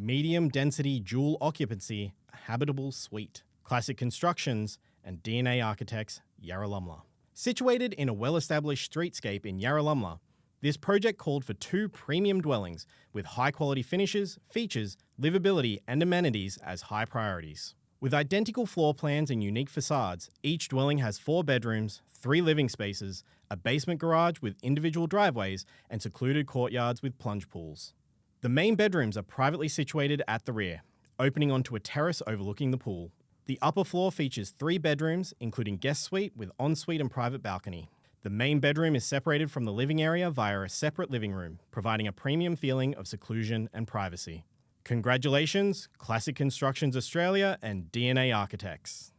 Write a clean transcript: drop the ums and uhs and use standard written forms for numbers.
medium density dual occupancy, habitable suite. Classic Constructions and DNA Architects, Yarralumla. Situated in a well-established streetscape in Yarralumla, this project called for 2 premium dwellings with high-quality finishes, features, livability and amenities as high priorities. With identical floor plans and unique facades, each dwelling has 4 bedrooms, 3 living spaces, a basement garage with individual driveways, and secluded courtyards with plunge pools. The main bedrooms are privately situated at the rear, opening onto a terrace overlooking the pool. The upper floor features 3 bedrooms, including guest suite with ensuite and private balcony. The main bedroom is separated from the living area via a separate living room, providing a premium feeling of seclusion and privacy. Congratulations, Classic Constructions Australia and DNA Architects.